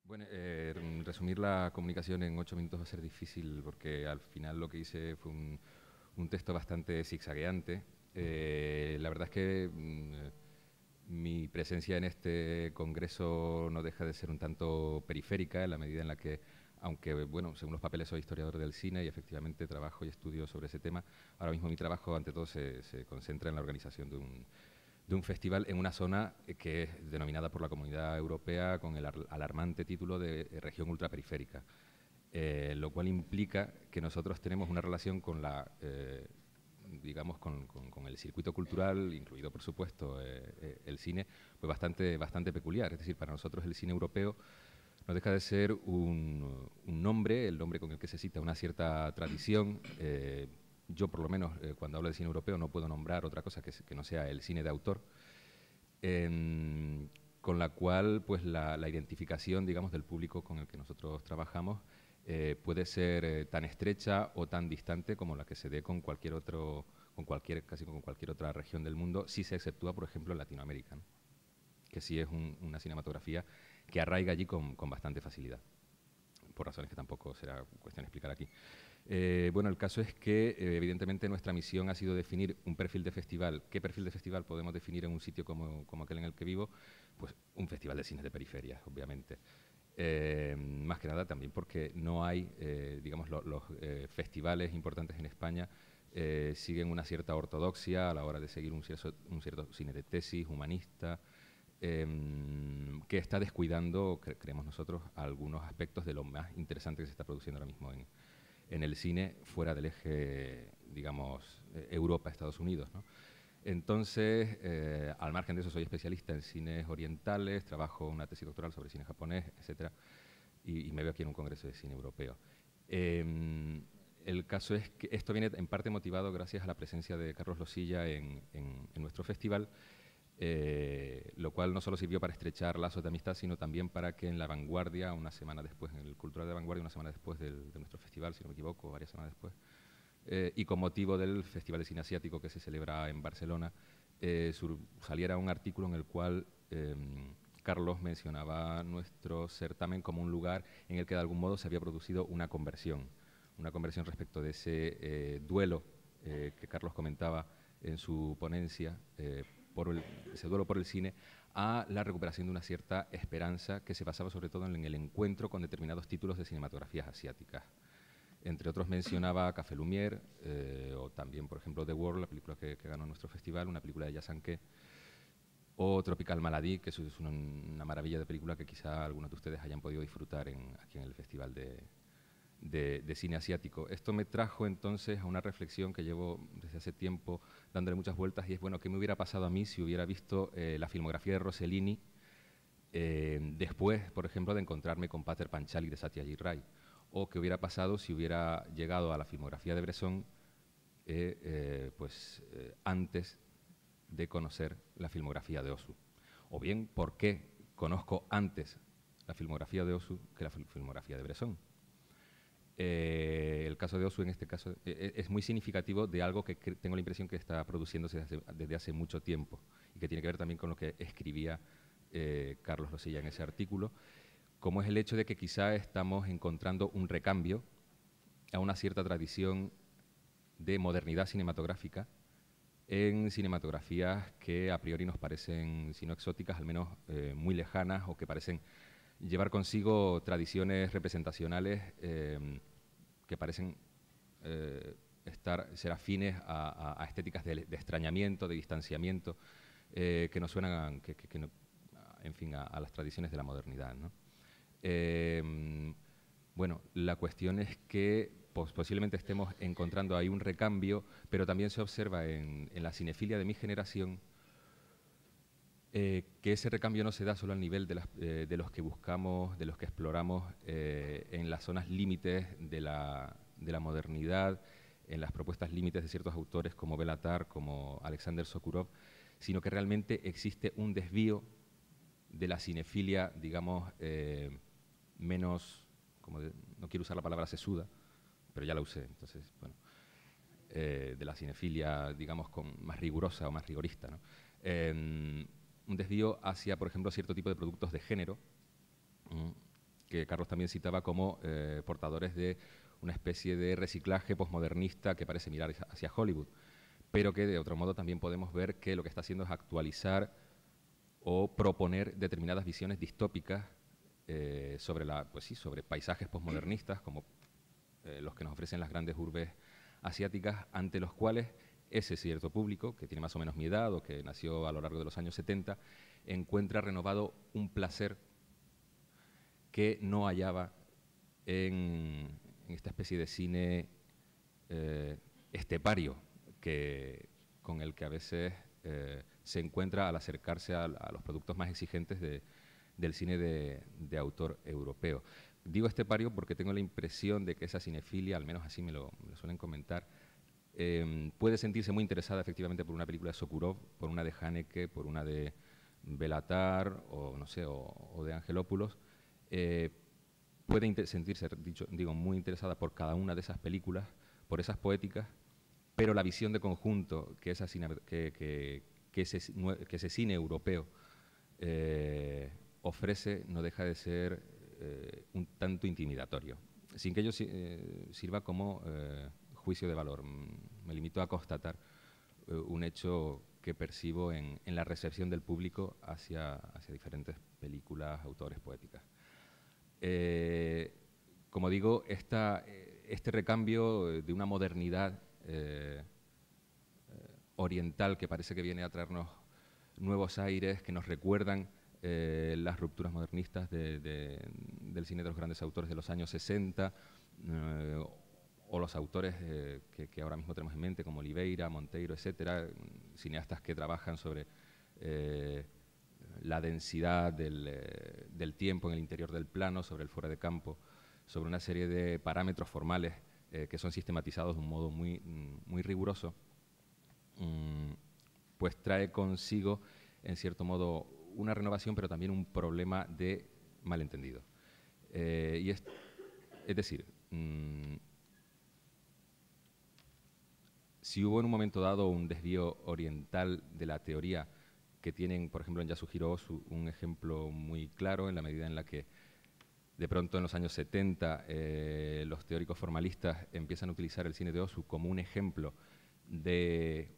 Bueno, resumir la comunicación en 8 minutos va a ser difícil porque al final lo que hice fue un texto bastante zigzagueante. La verdad es que mi presencia en este congreso no deja de ser un tanto periférica en la medida en la que, aunque, bueno, según los papeles soy historiador del cine y efectivamente trabajo y estudio sobre ese tema, ahora mismo mi trabajo ante todo se concentra en la organización de un festival en una zona que es denominada por la Comunidad Europea con el alarmante título de región ultraperiférica, lo cual implica que nosotros tenemos una relación con la, digamos, con el circuito cultural, incluido por supuesto el cine, pues bastante peculiar. Es decir, para nosotros el cine europeo no deja de ser un nombre, el nombre con el que se cita una cierta tradición. Yo, por lo menos, cuando hablo de cine europeo, no puedo nombrar otra cosa que no sea el cine de autor, con la cual, pues, la identificación, digamos, del público con el que nosotros trabajamos puede ser tan estrecha o tan distante como la que se dé con cualquier otro, casi con cualquier otra región del mundo, si se exceptúa, por ejemplo, en Latinoamérica, ¿no? Que sí es una cinematografía que arraiga allí con bastante facilidad, por razones que tampoco será cuestión explicar aquí. Bueno, el caso es que evidentemente nuestra misión ha sido definir un perfil de festival. ¿Qué perfil de festival podemos definir en un sitio como aquel en el que vivo? Pues un festival de cines de periferia, obviamente. Más que nada también porque no hay, digamos, los festivales importantes en España siguen una cierta ortodoxia a la hora de seguir un cierto cine de tesis, humanista, que está descuidando, creemos nosotros, algunos aspectos de lo más interesante que se está produciendo ahora mismo en el cine fuera del eje, digamos, Europa-Estados Unidos, ¿no? Entonces, al margen de eso, soy especialista en cines orientales, trabajo una tesis doctoral sobre cine japonés, etcétera, y me veo aquí en un congreso de cine europeo. El caso es que esto viene en parte motivado gracias a la presencia de Carlos Losilla en nuestro festival, lo cual no solo sirvió para estrechar lazos de amistad, sino también para que en La Vanguardia, una semana después, en el Cultural de Vanguardia, una semana después de nuestro festival, si no me equivoco, varias semanas después, y con motivo del Festival de Cine Asiático que se celebra en Barcelona, saliera un artículo en el cual Carlos mencionaba nuestro certamen como un lugar en el que de algún modo se había producido una conversión respecto de ese duelo que Carlos comentaba en su ponencia, ese duelo por el cine, a la recuperación de una cierta esperanza que se basaba sobre todo en el encuentro con determinados títulos de cinematografías asiáticas. Entre otros mencionaba Café Lumière, o también, por ejemplo, The World, la película que ganó nuestro festival, una película de Yasanke, o Tropical Malady, que es una maravilla de película que quizá algunos de ustedes hayan podido disfrutar aquí en el Festival de Cine Asiático. Esto me trajo entonces a una reflexión que llevo desde hace tiempo dándole muchas vueltas, y es, bueno, ¿qué me hubiera pasado a mí si hubiera visto la filmografía de Rossellini después, por ejemplo, de encontrarme con Pater Panchali de Satyajit Ray? O qué hubiera pasado si hubiera llegado a la filmografía de Bresson antes de conocer la filmografía de Osu. O bien, ¿por qué conozco antes la filmografía de Osu que la filmografía de Bresson? El caso de Osu en este caso es muy significativo de algo que tengo la impresión que está produciéndose desde hace mucho tiempo y que tiene que ver también con lo que escribía Carlos Losilla en ese artículo, como es el hecho de que quizá estamos encontrando un recambio a una cierta tradición de modernidad cinematográfica en cinematografías que a priori nos parecen, si no exóticas, al menos muy lejanas, o que parecen llevar consigo tradiciones representacionales que parecen ser afines a estéticas de extrañamiento, de distanciamiento, que nos suenan, en fin, a las tradiciones de la modernidad, ¿no? Bueno, la cuestión es que posiblemente estemos encontrando ahí un recambio, pero también se observa en la cinefilia de mi generación que ese recambio no se da solo al nivel de los que buscamos, de los que exploramos en las zonas límites de la modernidad, en las propuestas límites de ciertos autores como Béla Tarr, como Alexander Sokurov, sino que realmente existe un desvío de la cinefilia, digamos, menos, no quiero usar la palabra sesuda, pero ya la usé, entonces, bueno, de la cinefilia, digamos, más rigurosa o más rigorista, ¿no? Un desvío hacia, por ejemplo, cierto tipo de productos de género, que Carlos también citaba como portadores de una especie de reciclaje posmodernista que parece mirar hacia Hollywood, pero que de otro modo también podemos ver que lo que está haciendo es actualizar o proponer determinadas visiones distópicas sobre paisajes posmodernistas, como los que nos ofrecen las grandes urbes asiáticas, ante los cuales ese cierto público, que tiene más o menos mi edad o que nació a lo largo de los años 70, encuentra renovado un placer que no hallaba en esta especie de cine estepario con el que a veces se encuentra al acercarse a los productos más exigentes del cine de autor europeo. Digo estepario porque tengo la impresión de que esa cinefilia, al menos así me lo suelen comentar, puede sentirse muy interesada efectivamente por una película de Sokurov, por una de Haneke, por una de Belatar o no sé, o de Angelopoulos. Puede sentirse, muy interesada por cada una de esas películas, por esas poéticas, pero la visión de conjunto que ese cine europeo ofrece no deja de ser un tanto intimidatorio, sin que ello sirva como juicio de valor. Me limito a constatar un hecho que percibo en la recepción del público hacia diferentes películas, autores, poéticas. Como digo, este recambio de una modernidad oriental que parece que viene a traernos nuevos aires, que nos recuerdan las rupturas modernistas del cine de los grandes autores de los años 60, o los autores que ahora mismo tenemos en mente, como Oliveira, Monteiro, etcétera, cineastas que trabajan sobre la densidad del tiempo en el interior del plano, sobre el fuera de campo, sobre una serie de parámetros formales que son sistematizados de un modo muy riguroso, pues trae consigo, en cierto modo, una renovación, pero también un problema de malentendido. Es decir, si hubo en un momento dado un desvío oriental de la teoría que tienen, por ejemplo, en Yasuhiro Ozu, un ejemplo muy claro en la medida en la que de pronto en los años 70 los teóricos formalistas empiezan a utilizar el cine de Ozu como un ejemplo de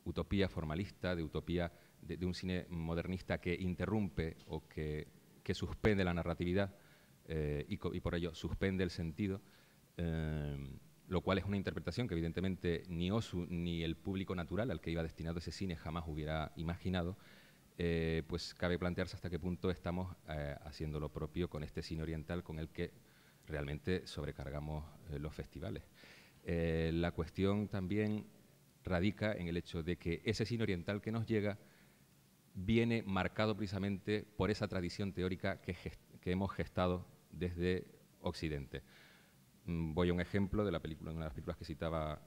utopía formalista, de utopía de un cine modernista que interrumpe o que suspende la narratividad y por ello suspende el sentido, lo cual es una interpretación que evidentemente ni Ozu ni el público natural al que iba destinado ese cine jamás hubiera imaginado. Pues cabe plantearse hasta qué punto estamos haciendo lo propio con este cine oriental con el que realmente sobrecargamos los festivales. La cuestión también radica en el hecho de que ese cine oriental que nos llega viene marcado precisamente por esa tradición teórica que hemos gestado desde Occidente. Voy a un ejemplo de una de las películas que citaba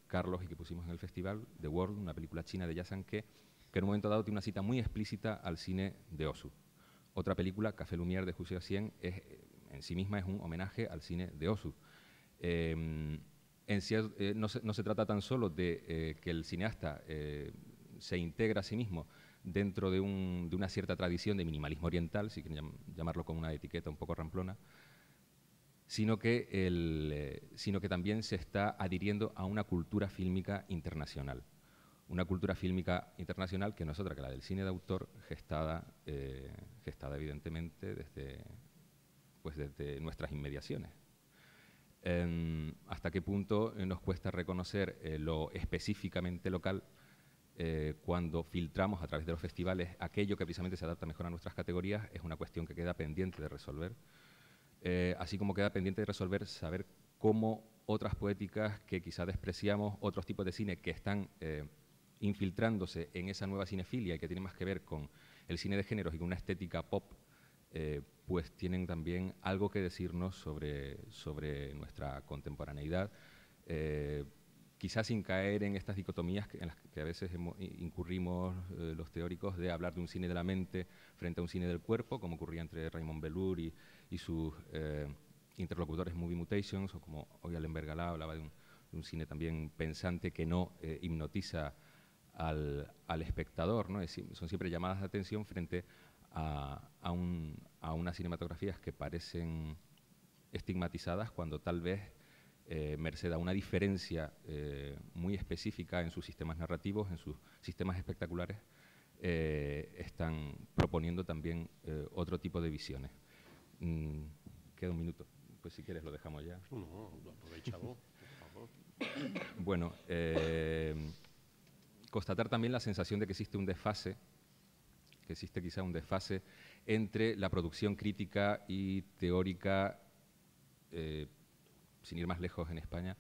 Carlos y que pusimos en el festival, The World, una película china de Jia Sankey, que en un momento dado tiene una cita muy explícita al cine de Ozu. Otra película, Café Lumière de Hsu Xiaxian, en sí misma es un homenaje al cine de Ozu. No se trata tan solo de que el cineasta se integra a sí mismo dentro de una cierta tradición de minimalismo oriental, si quieren llamarlo con una etiqueta un poco ramplona, sino que también se está adhiriendo a una cultura fílmica internacional. Una cultura fílmica internacional que no es otra que la del cine de autor, gestada evidentemente desde nuestras inmediaciones. Hasta qué punto nos cuesta reconocer lo específicamente local cuando filtramos a través de los festivales aquello que precisamente se adapta mejor a nuestras categorías, es una cuestión que queda pendiente de resolver. Así como queda pendiente de resolver saber cómo otras poéticas que quizá despreciamos, otros tipos de cine que están infiltrándose en esa nueva cinefilia y que tiene más que ver con el cine de géneros y con una estética pop, pues tienen también algo que decirnos sobre nuestra contemporaneidad, quizás sin caer en estas dicotomías en las que a veces incurrimos los teóricos de hablar de un cine de la mente frente a un cine del cuerpo, como ocurría entre Raymond Bellour y sus interlocutores Movie Mutations, o como hoy Allenberg hablaba de un cine también pensante que no hipnotiza al espectador, ¿no? Son siempre llamadas de atención frente a unas cinematografías que parecen estigmatizadas cuando tal vez, merced a una diferencia muy específica en sus sistemas narrativos, en sus sistemas espectaculares, están proponiendo también otro tipo de visiones. Queda un minuto, pues si quieres lo dejamos ya. No, lo aprovechamos, por favor. Bueno, constatar también la sensación de que existe un desfase, que existe quizá un desfase entre la producción crítica y teórica, sin ir más lejos en España,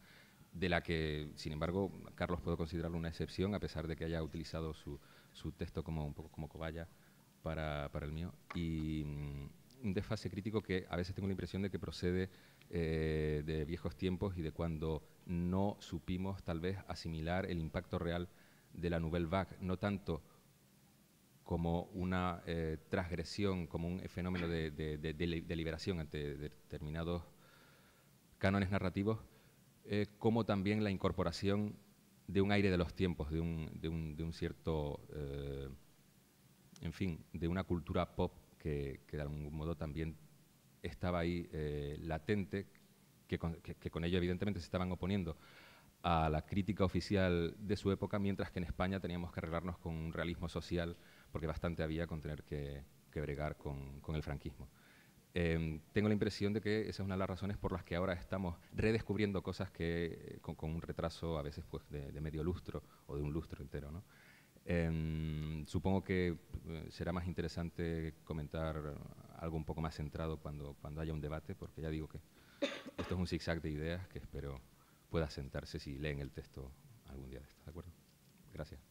de la que, sin embargo, Carlos puedo considerarlo una excepción, a pesar de que haya utilizado su texto como un poco como cobaya para el mío, y un desfase crítico que a veces tengo la impresión de que procede de viejos tiempos y de cuando no supimos tal vez asimilar el impacto real de la Nouvelle Vague, no tanto como una transgresión, como un fenómeno de liberación ante determinados cánones narrativos, como también la incorporación de un aire de los tiempos, de un cierto, en fin, de una cultura pop que de algún modo también estaba ahí latente, que con ello evidentemente se estaban oponiendo a la crítica oficial de su época, mientras que en España teníamos que arreglarnos con un realismo social, porque bastante había con tener que bregar con el franquismo. Tengo la impresión de que esa es una de las razones por las que ahora estamos redescubriendo cosas que con un retraso a veces pues, de medio lustro o de un lustro entero, ¿no? Supongo que será más interesante comentar algo un poco más centrado cuando haya un debate, porque ya digo que esto es un zigzag de ideas que espero pueda sentarse si leen el texto algún día de esto, ¿de acuerdo? Gracias.